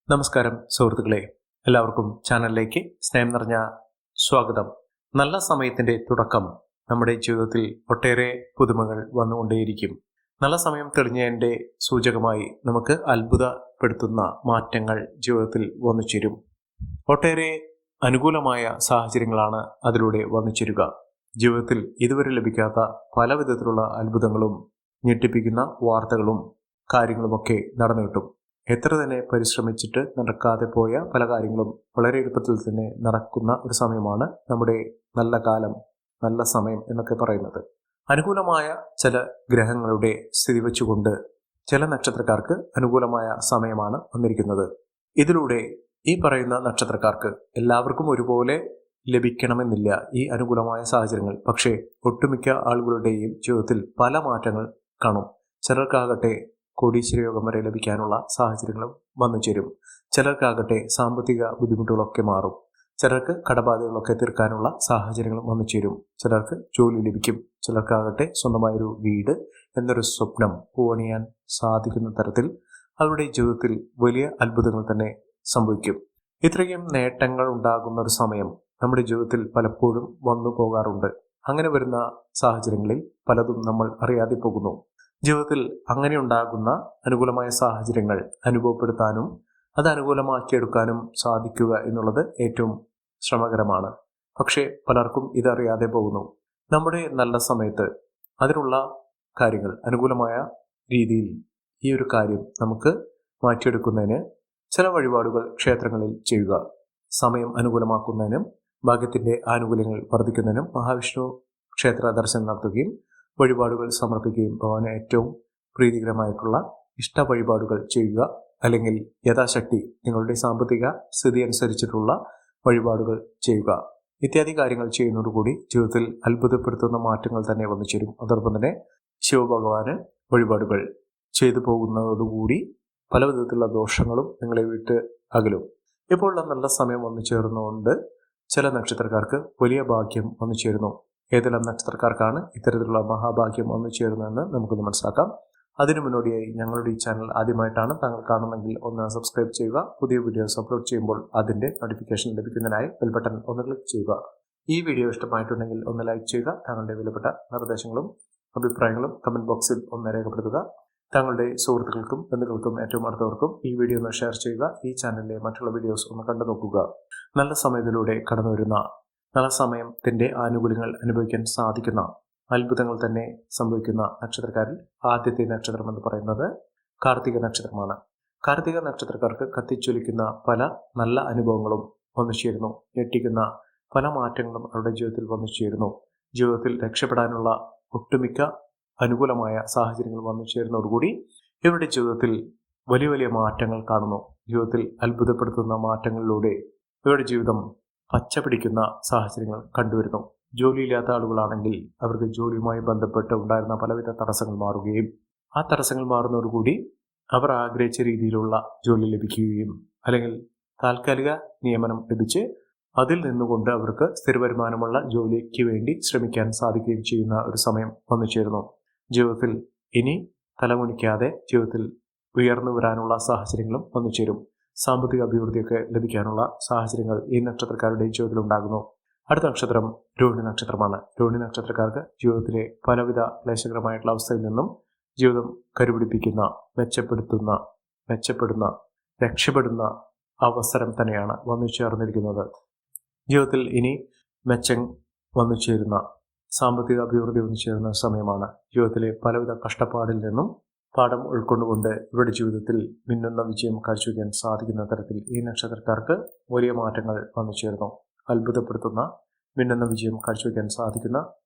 നമസ്കാരം സുഹൃത്തുക്കളെ, എല്ലാവർക്കും ചാനലിലേക്ക് സ്നേഹം നിറഞ്ഞ സ്വാഗതം. നല്ല സമയത്തിന്റെ തുടക്കം നമ്മുടെ ജീവിതത്തിൽ ഒട്ടേറെ പുതുമകൾ വന്നുകൊണ്ടേയിരിക്കും. നല്ല സമയം തെളിഞ്ഞതിന്റെ സൂചകമായി നമുക്ക് അത്ഭുതപ്പെടുത്തുന്ന മാറ്റങ്ങൾ ജീവിതത്തിൽ വന്നു ചേരും. ഒട്ടേറെ അനുകൂലമായ സാഹചര്യങ്ങളാണ് അതിലൂടെ വന്നു ചേരുക. ജീവിതത്തിൽ ഇതുവരെ ലഭിക്കാത്ത പല വിധത്തിലുള്ള അത്ഭുതങ്ങളും ഞെട്ടിപ്പിക്കുന്ന വാർത്തകളും കാര്യങ്ങളുമൊക്കെ നടന്നു കിട്ടും. എത്ര തന്നെ പരിശ്രമിച്ചിട്ട് നടക്കാതെ പോയ പല കാര്യങ്ങളും വളരെ എളുപ്പത്തിൽ തന്നെ നടക്കുന്ന ഒരു സമയമാണ് നമ്മുടെ നല്ല കാലം, നല്ല സമയം എന്നൊക്കെ പറയുന്നത്. അനുകൂലമായ ചില ഗ്രഹങ്ങളുടെ സ്ഥിതി വെച്ചുകൊണ്ട് ചില നക്ഷത്രക്കാർക്ക് അനുകൂലമായ സമയമാണ് വന്നിരിക്കുന്നത്. ഇതിലൂടെ ഈ പറയുന്ന നക്ഷത്രക്കാർക്ക് എല്ലാവർക്കും ഒരുപോലെ ലഭിക്കണമെന്നില്ല ഈ അനുകൂലമായ സാഹചര്യങ്ങൾ. പക്ഷേ ഒട്ടുമിക്ക ആളുകളുടെയും ജീവിതത്തിൽ പല മാറ്റങ്ങൾ കാണും. ചിലർക്കാകട്ടെ കോടീശ്വര യോഗം വരെ ലഭിക്കാനുള്ള സാഹചര്യങ്ങളും വന്നു ചേരും. ചിലർക്കാകട്ടെ സാമ്പത്തിക ബുദ്ധിമുട്ടുകളൊക്കെ മാറും. ചിലർക്ക് കടബാധകളൊക്കെ തീർക്കാനുള്ള സാഹചര്യങ്ങളും വന്നു ചേരും. ചിലർക്ക് ജോലി ലഭിക്കും. ചിലർക്കാകട്ടെ സ്വന്തമായൊരു വീട് എന്നൊരു സ്വപ്നം പൂവണിയാൻ സാധിക്കുന്ന തരത്തിൽ അവരുടെ ജീവിതത്തിൽ വലിയ അത്ഭുതങ്ങൾ തന്നെ സംഭവിക്കും. ഇത്രയും നേട്ടങ്ങൾ ഉണ്ടാകുന്ന ഒരു സമയം നമ്മുടെ ജീവിതത്തിൽ പലപ്പോഴും വന്നു പോകാറുണ്ട്. അങ്ങനെ വരുന്ന സാഹചര്യങ്ങളിൽ പലതും നമ്മൾ അറിയാതെ പോകുന്നു. ജീവിതത്തിൽ അങ്ങനെ ഉണ്ടാകുന്ന അനുകൂലമായ സാഹചര്യങ്ങൾ അനുഭവപ്പെടുത്താനും അത് അനുകൂലമാക്കിയെടുക്കാനും സാധിക്കുക എന്നുള്ളത് ഏറ്റവും ശ്രമകരമാണ്. പക്ഷേ പലർക്കും ഇതറിയാതെ പോകുന്നു. നമ്മുടെ നല്ല സമയത്ത് അതിനുള്ള കാര്യങ്ങൾ അനുകൂലമായ രീതിയിൽ ഈ ഒരു കാര്യം നമുക്ക് മാറ്റിയെടുക്കുന്നതിന് ചില വഴിപാടുകൾ ക്ഷേത്രങ്ങളിൽ ചെയ്യുക. സമയം അനുകൂലമാക്കുന്നതിനും ഭാഗ്യത്തിന്റെ ആനുകൂല്യങ്ങൾ വർദ്ധിക്കുന്നതിനും മഹാവിഷ്ണു ക്ഷേത്ര ദർശനം നടത്തുകയും വഴിപാടുകൾ സമർപ്പിക്കുകയും ഭഗവാന് ഏറ്റവും പ്രീതികരമായിട്ടുള്ള ഇഷ്ട വഴിപാടുകൾ ചെയ്യുക. അല്ലെങ്കിൽ യഥാശക്തി നിങ്ങളുടെ സാമ്പത്തിക സ്ഥിതി അനുസരിച്ചിട്ടുള്ള വഴിപാടുകൾ ചെയ്യുക. ഇത്യാദി കാര്യങ്ങൾ ചെയ്യുന്നതോടുകൂടി ജീവിതത്തിൽ അത്ഭുതപ്പെടുത്തുന്ന മാറ്റങ്ങൾ തന്നെ വന്നു ചേരും. അതോടൊപ്പം തന്നെ ശിവഭഗവാന് വഴിപാടുകൾ ചെയ്തു പോകുന്നതോടുകൂടി പല വിധത്തിലുള്ള ദോഷങ്ങളും നിങ്ങളെ വിട്ട് അകലും. ഇപ്പോഴുള്ള നല്ല സമയം വന്നു ചേർന്നുകൊണ്ട് ചില നക്ഷത്രക്കാർക്ക് വലിയ ഭാഗ്യം വന്നു ചേരുന്നു. ഏതെല്ലാം നക്ഷത്രക്കാർക്കാണ് ഇത്തരത്തിലുള്ള മഹാഭാഗ്യം വന്നു ചേരുന്നതെന്ന് നമുക്കൊന്ന് മനസ്സിലാക്കാം. അതിനു മുന്നോടിയായി ഞങ്ങളുടെ ഈ ചാനൽ ആദ്യമായിട്ടാണ് താങ്കൾ കാണുന്നെങ്കിൽ ഒന്ന് സബ്സ്ക്രൈബ് ചെയ്യുക. പുതിയ വീഡിയോസ് അപ്ലോഡ് ചെയ്യുമ്പോൾ അതിന്റെ നോട്ടിഫിക്കേഷൻ ലഭിക്കുന്നതിനായി ബെൽ ബട്ടൺ ഒന്ന് ക്ലിക്ക് ചെയ്യുക. ഈ വീഡിയോ ഇഷ്ടമായിട്ടുണ്ടെങ്കിൽ ഒന്ന് ലൈക്ക് ചെയ്യുക. താങ്കളുടെ വിലപ്പെട്ട നിർദ്ദേശങ്ങളും അഭിപ്രായങ്ങളും കമന്റ് ബോക്സിൽ ഒന്ന് രേഖപ്പെടുത്തുക. താങ്കളുടെ സുഹൃത്തുക്കൾക്കും ബന്ധുക്കൾക്കും ഏറ്റവും അടുത്തവർക്കും ഈ വീഡിയോ ഒന്ന് ഷെയർ ചെയ്യുക. ഈ ചാനലിലെ മറ്റുള്ള വീഡിയോസ് ഒന്ന് കണ്ടു നോക്കുക. നല്ല സമയത്തിലൂടെ കടന്നു വരുന്ന നല്ല സമയത്തിന്റെ ആനുകൂല്യങ്ങൾ അനുഭവിക്കാൻ സാധിക്കുന്ന അത്ഭുതങ്ങൾ തന്നെ സംഭവിക്കുന്ന നക്ഷത്രക്കാരിൽ ആദ്യത്തെ നക്ഷത്രം എന്ന് പറയുന്നത് കാർത്തിക നക്ഷത്രമാണ്. കാർത്തിക നക്ഷത്രക്കാർക്ക് കത്തിച്ചൊലിക്കുന്ന പല നല്ല അനുഭവങ്ങളും വന്നു ചേരുന്നു. ഞെട്ടിക്കുന്ന പല മാറ്റങ്ങളും അവരുടെ ജീവിതത്തിൽ വന്നു ചേരുന്നു. ജീവിതത്തിൽ രക്ഷപ്പെടാനുള്ള ഒട്ടുമിക്ക അനുകൂലമായ സാഹചര്യങ്ങൾ വന്നു ചേരുന്നതോടുകൂടി ഇവരുടെ ജീവിതത്തിൽ വലിയ വലിയ മാറ്റങ്ങൾ കാണുന്നു. ജീവിതത്തിൽ അത്ഭുതപ്പെടുത്തുന്ന മാറ്റങ്ങളിലൂടെ ഇവരുടെ ജീവിതം പച്ച പിടിക്കുന്ന സാഹചര്യങ്ങൾ കണ്ടുവരുന്നു. ജോലിയില്ലാത്ത ആളുകളാണെങ്കിൽ അവർക്ക് ജോലിയുമായി ബന്ധപ്പെട്ട് ഉണ്ടായിരുന്ന പലവിധ തടസ്സങ്ങൾ മാറുകയും ആ തടസ്സങ്ങൾ മാറുന്നതോടുകൂടി അവർ ആഗ്രഹിച്ച രീതിയിലുള്ള ജോലി ലഭിക്കുകയും അല്ലെങ്കിൽ താൽക്കാലിക നിയമനം ലഭിച്ച് അതിൽ നിന്നുകൊണ്ട് അവർക്ക് സ്ഥിര വരുമാനമുള്ള ജോലിക്ക് വേണ്ടി ശ്രമിക്കാൻ സാധിക്കുകയും ചെയ്യുന്ന ഒരു സമയം വന്നു ചേരുന്നു. ജീവിതത്തിൽ ഇനി തലമുനിക്കാതെ ജീവിതത്തിൽ ഉയർന്നു വരാനുള്ള സാഹചര്യങ്ങളും വന്നു ചേരും. സാമ്പത്തിക അഭിവൃദ്ധിയൊക്കെ ലഭിക്കാനുള്ള സാഹചര്യങ്ങൾ ഈ നക്ഷത്രക്കാരുടെ ജീവിതത്തിൽ ഉണ്ടാകുന്നു. അടുത്ത നക്ഷത്രം രോഹിണി നക്ഷത്രമാണ്. രോഹിണി നക്ഷത്രക്കാർക്ക് ജീവിതത്തിലെ പലവിധ ക്ലേശകരമായിട്ടുള്ള അവസ്ഥയിൽ നിന്നും ജീവിതം കരുപിടിപ്പിക്കുന്ന മെച്ചപ്പെടുന്ന രക്ഷപ്പെടുന്ന അവസരം തന്നെയാണ് വന്നു ചേർന്നിരിക്കുന്നത്. ജീവിതത്തിൽ ഇനി മെച്ചം വന്നു ചേരുന്ന സാമ്പത്തിക അഭിവൃദ്ധി വന്നു ചേരുന്ന സമയമാണ്. ജീവിതത്തിലെ പലവിധ കഷ്ടപ്പാടിൽ നിന്നും പാഠം ഉൾക്കൊണ്ടുകൊണ്ട് ഇവരുടെ ജീവിതത്തിൽ മിന്നുന്ന വിജയം കാഴ്ചവെക്കാൻ സാധിക്കുന്ന തരത്തിൽ ഈ നക്ഷത്രക്കാർക്ക് വലിയ മാറ്റങ്ങൾ വന്നു ചേർന്നു. അത്ഭുതപ്പെടുത്തുന്ന മിന്നുന്ന വിജയം കാഴ്ചവെക്കാൻ സാധിക്കുന്ന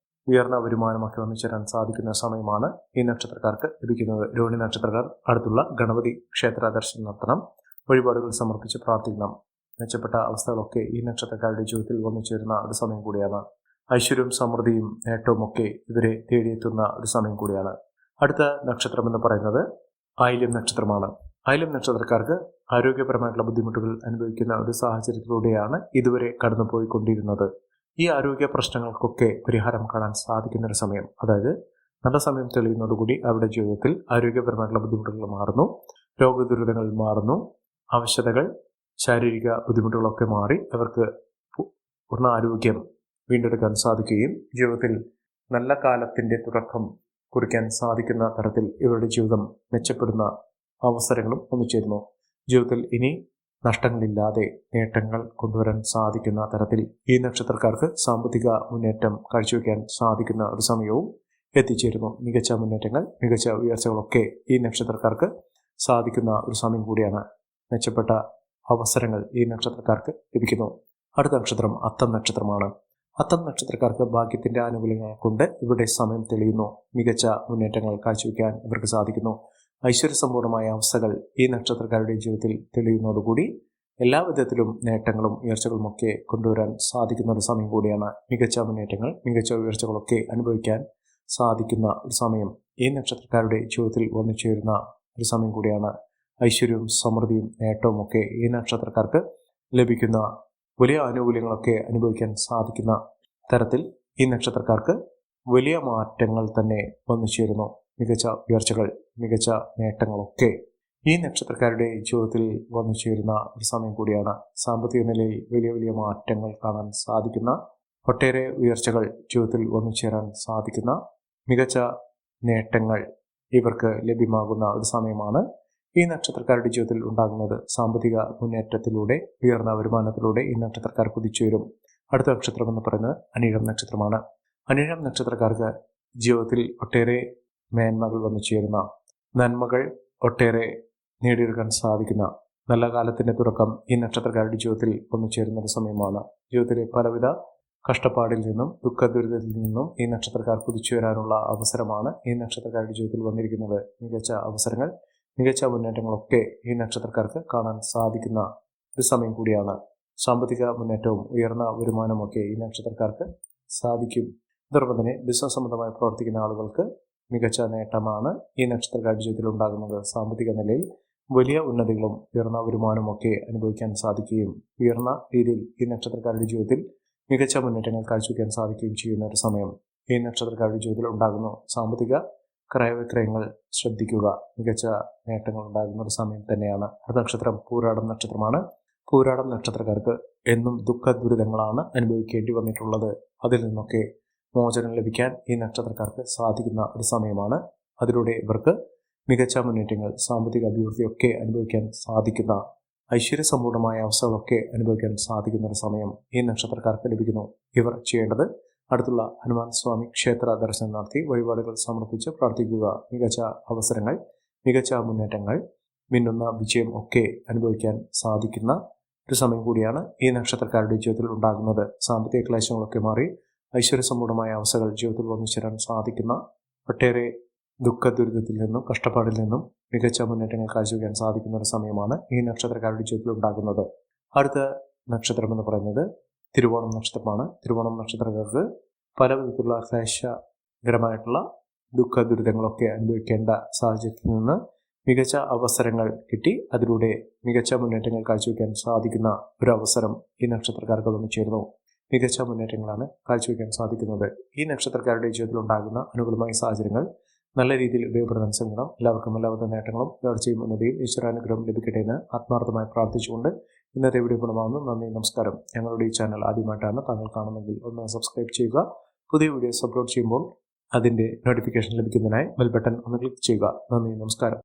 ഉയർന്ന വരുമാനമൊക്കെ വന്നു ചേരാൻ സാധിക്കുന്ന സമയമാണ് ഈ നക്ഷത്രക്കാർക്ക് ലഭിക്കുന്നത്. രോഹിണി നക്ഷത്രക്കാർ അടുത്തുള്ള ഗണപതി ക്ഷേത്ര ദർശനം നടത്തണം. വഴിപാടുകൾ സമർപ്പിച്ച് പ്രാർത്ഥിക്കണം. മെച്ചപ്പെട്ട അവസ്ഥകളൊക്കെ ഈ നക്ഷത്രക്കാരുടെ ജീവിതത്തിൽ വന്നു ചേരുന്ന ഒരു സമയം കൂടിയാണ്. ഐശ്വര്യവും സമൃദ്ധിയും നേട്ടവും ഒക്കെ ഇവരെ തേടിയെത്തുന്ന ഒരു സമയം കൂടിയാണ്. അടുത്ത നക്ഷത്രം എന്ന് പറയുന്നത് ആയില്യം നക്ഷത്രമാണ്. ആയില്യം നക്ഷത്രക്കാർക്ക് ആരോഗ്യപരമായിട്ടുള്ള ബുദ്ധിമുട്ടുകൾ അനുഭവിക്കുന്ന ഒരു സാഹചര്യത്തിലൂടെയാണ് ഇതുവരെ കടന്നുപോയിക്കൊണ്ടിരുന്നത്. ഈ ആരോഗ്യ പ്രശ്നങ്ങൾക്കൊക്കെ പരിഹാരം കാണാൻ സാധിക്കുന്ന ഒരു സമയം, അതായത് നല്ല സമയം തെളിയുന്നതോടുകൂടി അവരുടെ ജീവിതത്തിൽ ആരോഗ്യപരമായിട്ടുള്ള ബുദ്ധിമുട്ടുകൾ മാറുന്നു, രോഗദുരിതങ്ങൾ മാറുന്നു, അവശതകൾ, ശാരീരിക ബുദ്ധിമുട്ടുകളൊക്കെ മാറി അവർക്ക് പൂർണ്ണ ആരോഗ്യം വീണ്ടെടുക്കാൻ സാധിക്കുകയും ജീവിതത്തിൽ നല്ല കാലത്തിൻ്റെ തുടക്കം കുറിക്കാൻ സാധിക്കുന്ന തരത്തിൽ ഇവരുടെ ജീവിതം മെച്ചപ്പെടുന്ന അവസരങ്ങളും ഒന്നിച്ചേരുന്നു. ജീവിതത്തിൽ ഇനി നഷ്ടങ്ങളില്ലാതെ നേട്ടങ്ങൾ കൊണ്ടുവരാൻ സാധിക്കുന്ന തരത്തിൽ ഈ നക്ഷത്രക്കാർക്ക് സാമ്പത്തിക മുന്നേറ്റം കാഴ്ചവെക്കാൻ സാധിക്കുന്ന ഒരു സമയവും എത്തിച്ചേരുന്നു. മികച്ച മുന്നേറ്റങ്ങൾ, മികച്ച ഉയർച്ചകളൊക്കെ ഈ നക്ഷത്രക്കാർക്ക് സാധിക്കുന്ന ഒരു സമയം കൂടിയാണ്. മെച്ചപ്പെട്ട അവസരങ്ങൾ ഈ നക്ഷത്രക്കാർക്ക് ലഭിക്കുന്നു. അടുത്ത നക്ഷത്രം അത്തം നക്ഷത്രമാണ്. അത്തം നക്ഷത്രക്കാർക്ക് ഭാഗ്യത്തിന്റെ ആനുകൂല്യങ്ങൾ കൊണ്ട് ഇവരുടെ സമയം തെളിയുന്നു. മികച്ച മുന്നേറ്റങ്ങൾ കാഴ്ചവെക്കാൻ ഇവർക്ക് സാധിക്കുന്നു. ഐശ്വര്യസമ്പൂർണമായ അവസ്ഥകൾ ഈ നക്ഷത്രക്കാരുടെ ജീവിതത്തിൽ തെളിയുന്നതോടുകൂടി എല്ലാ വിധത്തിലും നേട്ടങ്ങളും ഉയർച്ചകളുമൊക്കെ കൊണ്ടുവരാൻ സാധിക്കുന്ന ഒരു സമയം കൂടിയാണ്. മികച്ച മുന്നേറ്റങ്ങൾ, മികച്ച ഉയർച്ചകളൊക്കെ അനുഭവിക്കാൻ സാധിക്കുന്ന ഒരു സമയം ഈ നക്ഷത്രക്കാരുടെ ജീവിതത്തിൽ വന്നു ചേരുന്ന ഒരു സമയം കൂടിയാണ്. ഐശ്വര്യവും സമൃദ്ധിയും നേട്ടവും ഒക്കെ ഈ നക്ഷത്രക്കാർക്ക് ലഭിക്കുന്ന വലിയ ആനുകൂല്യങ്ങളൊക്കെ അനുഭവിക്കാൻ സാധിക്കുന്ന തരത്തിൽ ഈ നക്ഷത്രക്കാർക്ക് വലിയ മാറ്റങ്ങൾ തന്നെ വന്നു ചേരുന്നു. മികച്ച ഉയർച്ചകൾ, മികച്ച നേട്ടങ്ങളൊക്കെ ഈ നക്ഷത്രക്കാരുടെ ജീവിതത്തിൽ വന്നു ചേരുന്ന ഒരു സമയം കൂടിയാണ്. സാമ്പത്തിക നിലയിൽ വലിയ വലിയ മാറ്റങ്ങൾ കാണാൻ സാധിക്കുന്ന, ഒട്ടേറെ ഉയർച്ചകൾ ജീവിതത്തിൽ വന്നു ചേരാൻ സാധിക്കുന്ന, മികച്ച നേട്ടങ്ങൾ ഇവർക്ക് ലഭ്യമാകുന്ന ഒരു സമയമാണ് ഈ നക്ഷത്രക്കാരുടെ ജീവിതത്തിൽ ഉണ്ടാകുന്നത്. സാമ്പത്തിക മുന്നേറ്റത്തിലൂടെ, ഉയർന്ന വരുമാനത്തിലൂടെ ഈ നക്ഷത്രക്കാർ കുതിച്ചുയരും. അടുത്ത നക്ഷത്രം എന്ന് പറയുന്നത് അനിഴം നക്ഷത്രമാണ്. അനിഴം നക്ഷത്രക്കാർക്ക് ജീവിതത്തിൽ ഒട്ടേറെ മേന്മകൾ വന്നു ചേരുന്ന, നന്മകൾ ഒട്ടേറെ നേടിയെടുക്കാൻ സാധിക്കുന്ന നല്ല കാലത്തിന്റെ തുടക്കം ഈ നക്ഷത്രക്കാരുടെ ജീവിതത്തിൽ വന്നു ചേരുന്ന ഒരു സമയമാണ്. ജീവിതത്തിലെ പലവിധ കഷ്ടപ്പാടിൽ നിന്നും ദുഃഖദുരിതത്തിൽ നിന്നും ഈ നക്ഷത്രക്കാർ കുതിച്ചുയരാനുള്ള അവസരമാണ് ഈ നക്ഷത്രക്കാരുടെ ജീവിതത്തിൽ വന്നിരിക്കുന്നത്. മികച്ച അവസരങ്ങൾ, മികച്ച മുന്നേറ്റങ്ങളൊക്കെ ഈ നക്ഷത്രക്കാർക്ക് കാണാൻ സാധിക്കുന്ന ഒരു സമയം കൂടിയാണ്. സാമ്പത്തിക മുന്നേറ്റവും ഉയർന്ന വരുമാനമൊക്കെ ഈ നക്ഷത്രക്കാർക്ക് സാധിക്കും. അതോടൊപ്പം തന്നെ ബിസിനസ് സംബന്ധമായി പ്രവർത്തിക്കുന്ന ആളുകൾക്ക് മികച്ച നേട്ടമാണ് ഈ നക്ഷത്രക്കാരുടെ ജീവിതത്തിൽ ഉണ്ടാകുന്നത്. സാമ്പത്തിക നിലയിൽ വലിയ ഉന്നതികളും ഉയർന്ന വരുമാനമൊക്കെ അനുഭവിക്കാൻ സാധിക്കുകയും ഉയർന്ന രീതിയിൽ ഈ നക്ഷത്രക്കാരുടെ ജീവിതത്തിൽ മികച്ച മുന്നേറ്റങ്ങൾ കാഴ്ചവെക്കാൻ സാധിക്കുകയും ചെയ്യുന്ന ഒരു സമയം ഈ നക്ഷത്രക്കാരുടെ ജീവിതത്തിൽ ഉണ്ടാകുന്നു. സാമ്പത്തിക ക്രയവിക്രയങ്ങൾ ശ്രദ്ധിക്കുക, മികച്ച നേട്ടങ്ങൾ ഉണ്ടാകുന്ന ഒരു സമയം തന്നെയാണ്. അടുത്ത നക്ഷത്രം പൂരാടം നക്ഷത്രമാണ്. പൂരാടം നക്ഷത്രക്കാർക്ക് എന്നും ദുഃഖ ദുരിതങ്ങളാണ് അനുഭവിക്കേണ്ടി വന്നിട്ടുള്ളത്. അതിൽ നിന്നൊക്കെ മോചനം ലഭിക്കാൻ ഈ നക്ഷത്രക്കാർക്ക് സാധിക്കുന്ന ഒരു സമയമാണ്. അതിലൂടെ ഇവർക്ക് മികച്ച മുന്നേറ്റങ്ങൾ, സാമ്പത്തിക അഭിവൃദ്ധിയൊക്കെ അനുഭവിക്കാൻ സാധിക്കുന്ന, ഐശ്വര്യസമ്പൂർണമായ അവസ്ഥകളൊക്കെ അനുഭവിക്കാൻ സാധിക്കുന്ന ഒരു സമയം ഈ നക്ഷത്രക്കാർക്ക് ലഭിക്കുന്നു. ഇവർ ചെയ്യേണ്ടത് അടുത്തുള്ള ഹനുമാൻ സ്വാമി ക്ഷേത്ര ദർശനം നടത്തി വഴിപാടുകൾ സമർപ്പിച്ച് പ്രാർത്ഥിക്കുക. മികച്ച അവസരങ്ങൾ, മികച്ച മുന്നേറ്റങ്ങൾ, മിന്നുന്ന വിജയം ഒക്കെ അനുഭവിക്കാൻ സാധിക്കുന്ന ഒരു സമയം കൂടിയാണ് ഈ നക്ഷത്രക്കാരുടെ ജീവിതത്തിൽ ഉണ്ടാകുന്നത്. സാമ്പത്തിക ക്ലേശങ്ങളൊക്കെ മാറി ഐശ്വര്യസമ്പൂർണമായ അവസ്ഥകൾ ജീവിതത്തിൽ വന്നു ചേരാൻ സാധിക്കുന്ന, ഒട്ടേറെ ദുഃഖ ദുരിതത്തിൽ നിന്നും കഷ്ടപ്പാടിൽ നിന്നും മികച്ച മുന്നേറ്റങ്ങൾ കാഴ്ചവെക്കാൻ സാധിക്കുന്ന ഒരു സമയമാണ് ഈ നക്ഷത്രക്കാരുടെ ജീവിതത്തിൽ ഉണ്ടാകുന്നത്. അടുത്ത നക്ഷത്രം എന്ന് പറയുന്നത് തിരുവോണം നക്ഷത്രമാണ്. തിരുവോണം നക്ഷത്രക്കാർക്ക് പല വിധത്തിലുള്ള ക്ലേശകരമായിട്ടുള്ള ദുഃഖ ദുരിതങ്ങളൊക്കെ അനുഭവിക്കേണ്ട സാഹചര്യത്തിൽ നിന്ന് മികച്ച അവസരങ്ങൾ കിട്ടി അതിലൂടെ മികച്ച മുന്നേറ്റങ്ങൾ കാഴ്ചവെക്കാൻ സാധിക്കുന്ന ഒരു അവസരം ഈ നക്ഷത്രക്കാർക്ക് വന്നു ചേർന്നു. മികച്ച മുന്നേറ്റങ്ങളാണ് കാഴ്ചവെക്കാൻ സാധിക്കുന്നത്. ഈ നക്ഷത്രക്കാരുടെ ജീവിതത്തിൽ ഉണ്ടാകുന്ന അനുകൂലമായ സാഹചര്യങ്ങൾ നല്ല രീതിയിൽ ഉപയോഗപ്പെടുത്താൻ ശ്രമിക്കണം. എല്ലാവർക്കും എല്ലാവിധ നേട്ടങ്ങളും ഉയർച്ചയും ഉന്നതിയും ഈശ്വരാനുഗ്രഹം ലഭിക്കട്ടെ എന്ന് ആത്മാർത്ഥമായി പ്രാർത്ഥിച്ചുകൊണ്ട് ഇന്നത്തെ വീഡിയോ ഗുണമാകുന്നു. നന്ദി, നമസ്കാരം. ഞങ്ങളുടെ ഈ ചാനൽ ആദ്യമായിട്ടാണ് താങ്കൾ കാണുന്നതെങ്കിൽ ഒന്ന് സബ്സ്ക്രൈബ് ചെയ്യുക. പുതിയ വീഡിയോസ് അപ്ലോഡ് ചെയ്യുമ്പോൾ അതിൻ്റെ നോട്ടിഫിക്കേഷൻ ലഭിക്കുന്നതിനായി ബെൽ ബട്ടൺ ഒന്ന് ക്ലിക്ക് ചെയ്യുക. നന്ദി, നമസ്കാരം.